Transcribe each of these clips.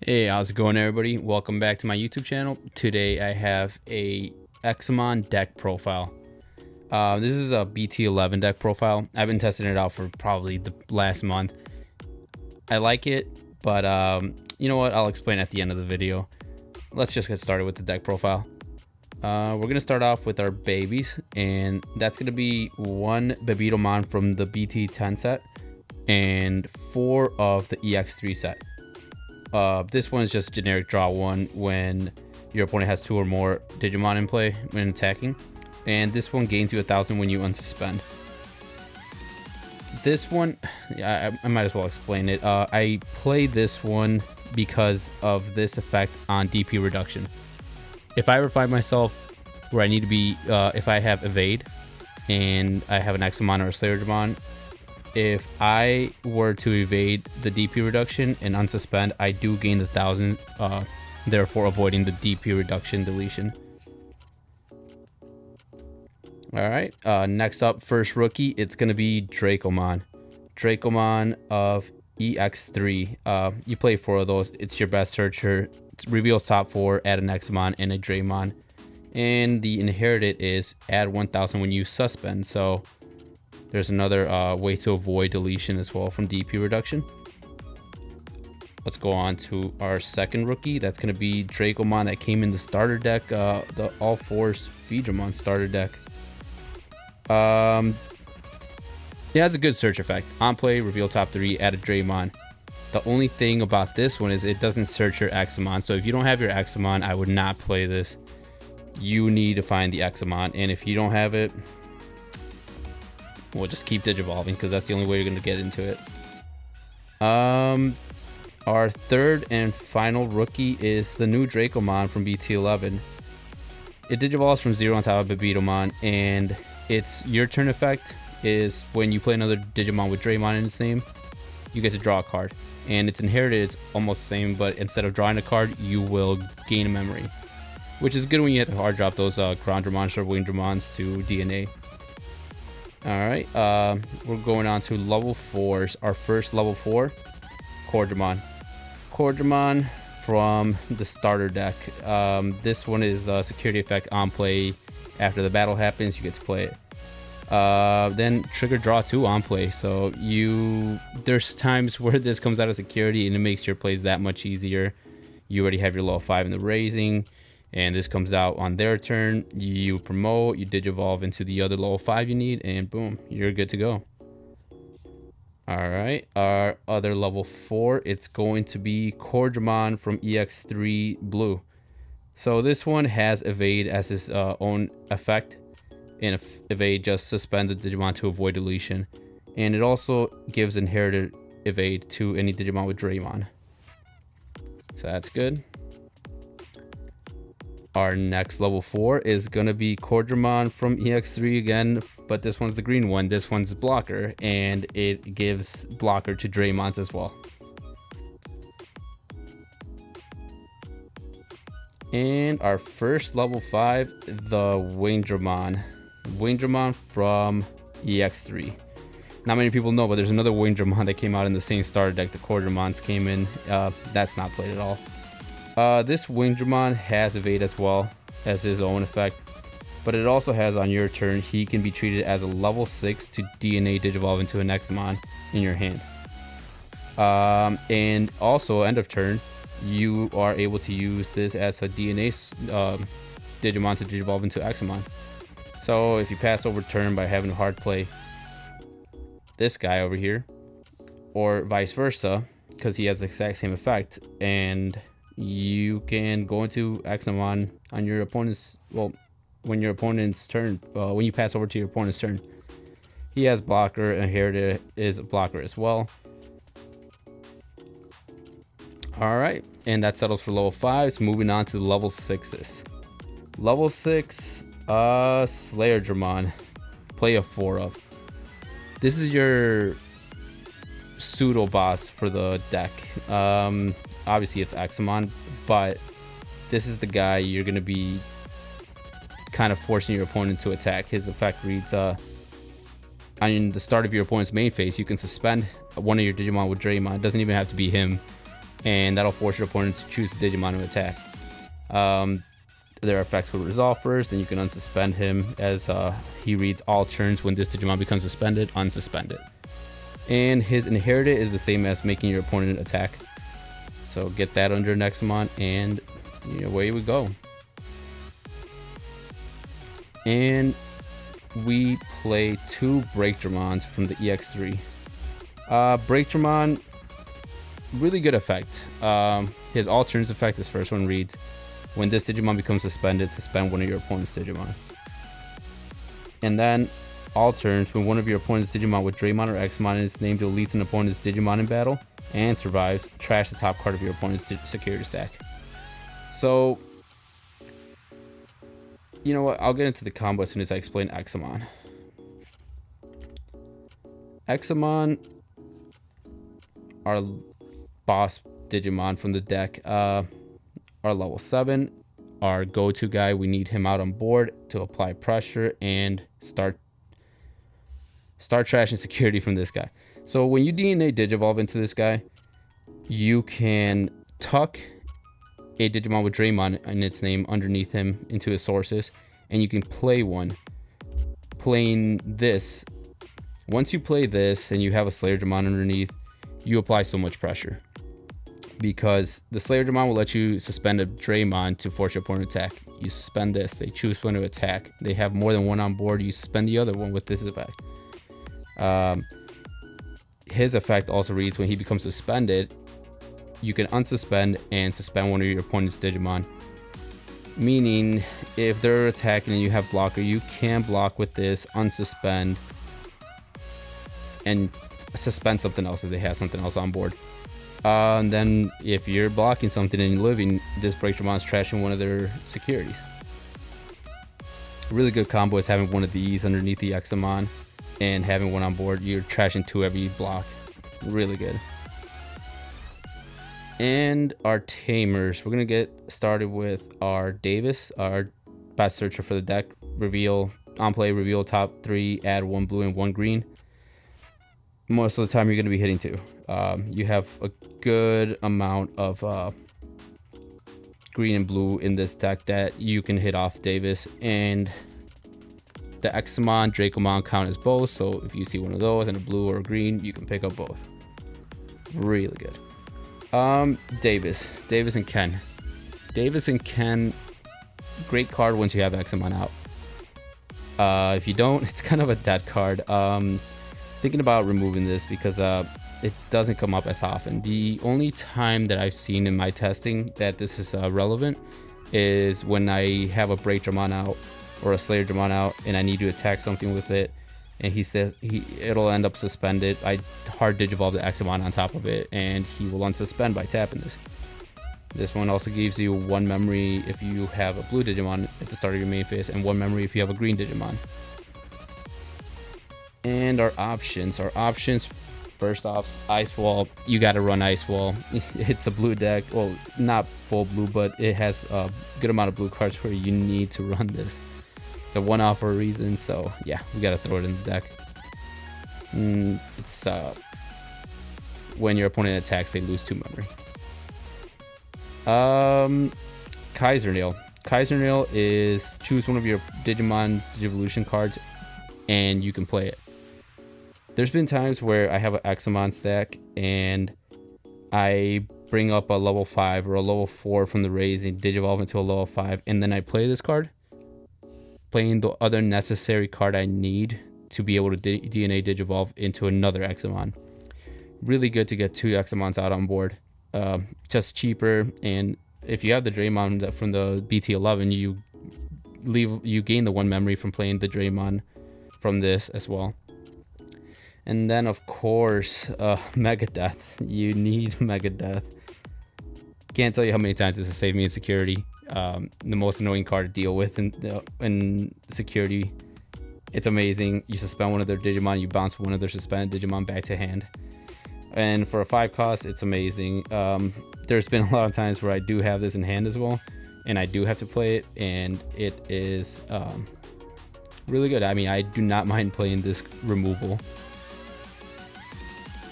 Hey, how's it going, everybody? Welcome back to my YouTube channel. Today I have a Examon deck profile. This is a BT11 deck profile. I've been testing it out for probably the last month. I like it, but you know what? I'll explain at the end of the video. Let's just get started with the deck profile. We're gonna start off with our babies, and that's gonna be one Digimon from the BT10 set and 4 of the EX3 set. This one is just generic draw 1 when your opponent has 2 or more Digimon in play when attacking, and this one gains you 1,000 when you unsuspend. This one, I might as well explain it. I play this one because of this effect on DP reduction. If I ever find myself where I need to be, if I have evade and I have an Examon or a Slayer Digimon, if I were to evade the DP reduction and unsuspend, I do gain the 1,000, therefore avoiding the DP reduction deletion. Alright, next up, first rookie, it's going to be Dracomon. Dracomon of EX3. You play 4 of those. It's your best searcher. It reveals top 4, add an Examon and a Dramon. And the inherited is add 1,000 when you suspend. So there's another way to avoid deletion as well from DP reduction. Let's go on to our second rookie. That's going to be Dracomon that came in the starter deck, the All Fours Feedramon starter deck. It has a good search effect. On play, reveal top 3, add a Dramon. The only thing about this one is it doesn't search your Examon. So if you don't have your Examon, I would not play this. You need to find the Examon, and if you don't have it, we'll just keep digivolving because that's the only way you're going to get into it. Our third and final rookie is the new Dracomon from BT11. It digivolves from 0 on top of BT11, and its your turn effect is when you play another Digimon with Dramon in its name, you get to draw a card. And its inherited, it's almost the same, but instead of drawing a card, you will gain a memory, which is good when you have to hard drop those Ground Dramons or Wing Dramons to DNA. Alright, we're going on to level 4s. Our first level 4, Cordramon. Cordramon from the starter deck. This one is a security effect on play. After the battle happens, you get to play it. Then trigger draw 2 on play. So there's times where this comes out of security and it makes your plays that much easier. You already have your level 5 in the raising, and this comes out on their turn. You promote, you digivolve into the other level 5 you need, and boom, you're good to go. Alright, our other level 4, it's going to be Cordramon from EX3 Blue. So this one has evade as its own effect, and evade just suspend the Digimon to avoid deletion. And it also gives inherited evade to any Digimon with Dramon. So that's good. Our next level 4 is going to be Cordramon from EX3 again, but this one's the green one. This one's blocker, and it gives blocker to Dramons as well. And our first level 5, the Wing Dramon. Wing Dramon from EX3. Not many people know, but there's another Wing Dramon that came out in the same starter deck the Cordramons came in. That's not played at all. This Wing Dramon has evade as well as his own effect, but it also has on your turn, he can be treated as a level 6 to DNA digivolve into an Examon in your hand. And also end of turn, you are able to use this as a DNA Digimon to digivolve into Examon. So if you pass over turn by having a hard play this guy over here, or vice versa, because he has the exact same effect, and you can go into Examon on your opponent's, well, when your opponent's turn, when you pass over to your opponent's turn. He has blocker, and inherited is a blocker as well. Alright, and that settles for level 5s. Moving on to the level 6s. Level 6, Slayer Digimon. Play a 4 of. This is your pseudo boss for the deck. Obviously it's Examon, but this is the guy you're going to be kind of forcing your opponent to attack. His effect reads, on the start of your opponent's main phase, you can suspend one of your Digimon with Dramon. It doesn't even have to be him. and that'll force your opponent to choose a Digimon to attack. Their effects will resolve first, and you can unsuspend him as he reads all turns. When this Digimon becomes suspended, unsuspend it. And his inherited is the same as making your opponent attack. So get that under an Examon, and away we go. And we play 2 Breakdramons from the EX3. Breakdramon, really good effect. His all turns effect, this first one reads, when this Digimon becomes suspended, suspend one of your opponent's Digimon. And then all turns, when one of your opponent's Digimon with Dracomon or Examon in its name deletes an opponent's Digimon in battle and survives, trash the top card of your opponent's security stack. So, you know what? I'll get into the combo as soon as I explain Examon. Examon, our boss Digimon from the deck, are level 7. Our go-to guy, we need him out on board to apply pressure and start trashing security from this guy. So when you DNA Digivolve into this guy, you can tuck a Digimon with Dracomon in its name underneath him into his sources, and you can play one. Playing this, once you play this and you have a Slayer Dramon underneath, you apply so much pressure, because the Slayer Dramon will let you suspend a Dracomon to force your opponent to attack. You suspend this, they choose when to attack. They have more than one on board, you suspend the other one with this effect. His effect also reads, when he becomes suspended, you can unsuspend and suspend one of your opponent's Digimon. Meaning, if they're attacking and you have blocker, you can block with this, unsuspend, and suspend something else if they have something else on board. And then if you're blocking something and living, this Breakdramon is trashing one of their securities. A really good combo is having one of these underneath the Examon and having one on board. You're trashing 2 every block. Really good. And our Tamers. We're going to get started with our Davis, our best searcher for the deck. Reveal, on play, reveal top 3, add 1 blue and 1 green. Most of the time you're going to be hitting 2. You have a good amount of green and blue in this deck that you can hit off Davis, and the Examon, Dracomon count as both, so if you see one of those and a blue or a green, you can pick up both. Really good. Davis and Ken. Davis and Ken, great card once you have Examon out. If you don't, it's kind of a dead card. Thinking about removing this because it doesn't come up as often. The only time that I've seen in my testing that this is relevant is when I have a Breakdramon out or a Slayer Dramon out and I need to attack something with it, and he says it'll end up suspended. I hard Digivolve the Examon on top of it, and he will unsuspend by tapping this. This one also gives you 1 memory if you have a blue Digimon at the start of your main phase, and 1 memory if you have a green Digimon. And our options. First off, Ice Wall. You got to run Ice Wall. It's a blue deck. Well, not full blue, but it has a good amount of blue cards where you need to run this. It's a one-off for a reason, so yeah, we got to throw it in the deck. It's when your opponent attacks, they lose 2 memory. Kaiser Nail. Kaiser Nail is choose one of your Digimon's Digivolution cards, and you can play it. There's been times where I have an Examon stack and I bring up a level 5 or a level 4 from the raise and Digivolve into a level 5, and then I play this card, playing the other necessary card I need to be able to DNA Digivolve into another Examon. Really good to get 2 Examons out on board. Just cheaper, and if you have the Dracomon from the BT11, you gain the 1 memory from playing the Dracomon from this as well. And then of course, Mega Death. You need Mega Death. Can't tell you how many times this has saved me in security. The most annoying card to deal with in security. It's amazing. You suspend one of their Digimon, you bounce one of their suspended Digimon back to hand. And for a 5 cost, it's amazing. There's been a lot of times where I do have this in hand as well, and I do have to play it, and it is really good. I mean, I do not mind playing this removal.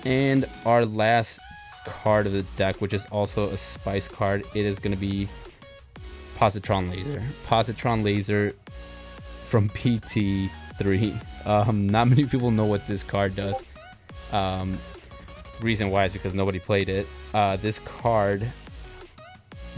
And our last card of the deck, which is also a spice card, it is going to be Positron Laser. Positron Laser from BT3. Not many people know what this card does. Reason why is because nobody played it. This card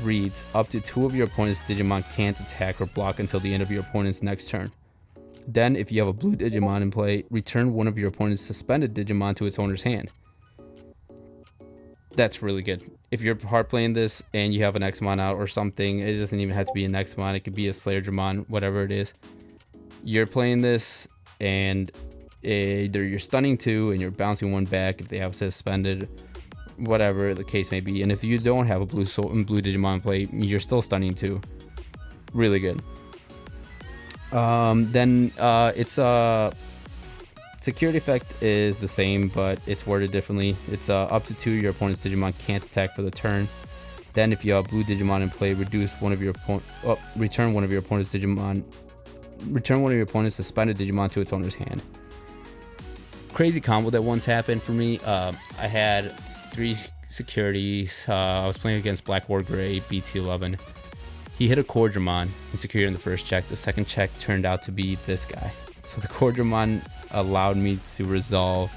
reads, up to 2 of your opponent's Digimon can't attack or block until the end of your opponent's next turn. Then, if you have a blue Digimon in play, return one of your opponent's suspended Digimon to its owner's hand. That's really good. If you're hard playing this and you have an Examon out or something, it doesn't even have to be an Examon, it could be a Slayer Dramon, whatever it is. You're playing this and either you're stunning 2 and you're bouncing 1 back if they have suspended, whatever the case may be. And if you don't have a blue Digimon in play, you're still stunning 2. Really good. Then its security effect is the same, but it's worded differently. It's up to 2 your opponent's Digimon can't attack for the turn. Then if you have a blue Digimon in play, return one of your opponent's Digimon. Return one of your opponent's suspended Digimon to its owner's hand. Crazy combo that once happened for me. I had 3 securities. I was playing against Black War Gray BT11. He hit a Cordramon and secured in the first check. The second check turned out to be this guy. So the Cordramon allowed me to resolve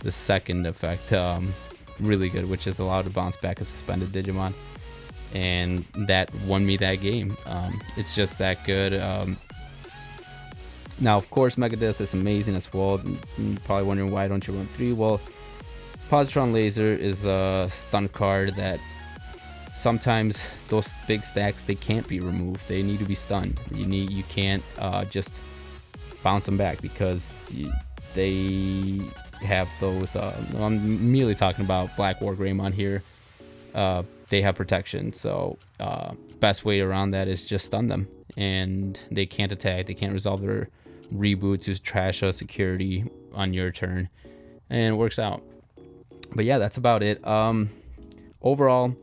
the second effect really good, which is allowed to bounce back a suspended Digimon. And that won me that game. It's just that good. Now, of course, Megadeth is amazing as well. You're probably wondering, why don't you run 3? Well, Positron Laser is a stun card that sometimes those big stacks, they can't be removed. They need to be stunned. You can't just bounce them back because they have those. I'm immediately talking about Black War Greymon here. They have protection, so best way around that is just stun them, and they can't attack. They can't resolve their reboot to trash a security on your turn, and it works out. But yeah, that's about it. Overall,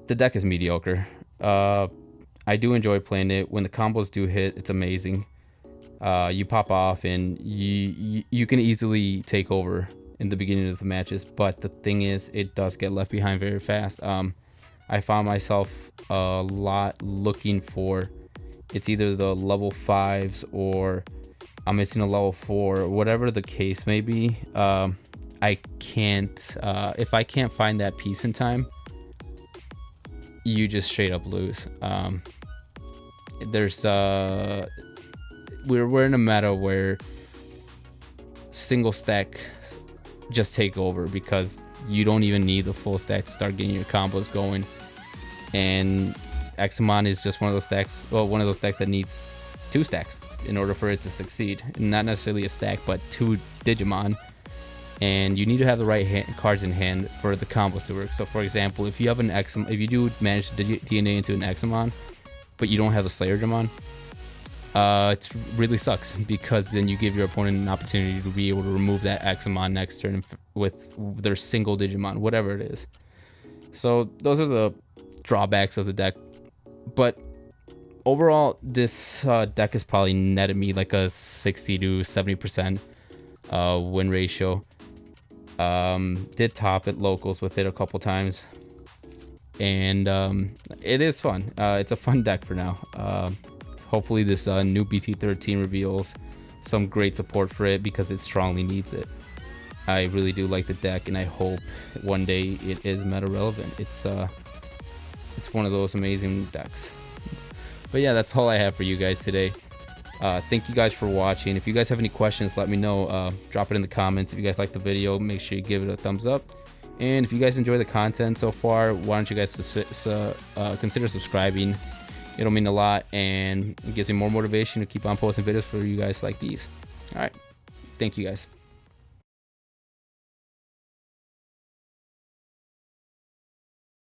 the deck is mediocre. I do enjoy playing it. When the combos do hit, it's amazing. You pop off and you can easily take over in the beginning of the matches, but the thing is, it does get left behind very fast. I found myself a lot looking for, it's either the level 5s or I'm missing a level 4, whatever the case may be. I can't, if I can't find that piece in time, you just straight up lose. There's we're in a meta where single stack just take over because you don't even need the full stack to start getting your combos going. And Examon is just one of those stacks, well, one of those stacks that needs 2 stacks in order for it to succeed. Not necessarily a stack, but 2 Digimon. And you need to have the right cards in hand for the combos to work. So for example, if you have an Examon, if you do manage to DNA into an Examon, but you don't have a Slayer Dramon, it really sucks, because then you give your opponent an opportunity to be able to remove that Examon next turn with their single Digimon, whatever it is. So those are the drawbacks of the deck. But overall, this deck has probably netted me like a 60 to 70% win ratio. Did top at locals with it a couple times, and it is fun. It's a fun deck for now. Hopefully this new BT13 reveals some great support for it, because it strongly needs it. I really do like the deck, and I hope one day it is meta relevant. It's one of those amazing decks. But yeah, that's all I have for you guys today. Thank you guys for watching. If you guys have any questions, let me know. Drop it in the comments. If you guys like the video, make sure you give it a thumbs up. And if you guys enjoy the content so far, why don't you guys consider subscribing? It'll mean a lot, and it gives me more motivation to keep on posting videos for you guys like these. All right. Thank you guys.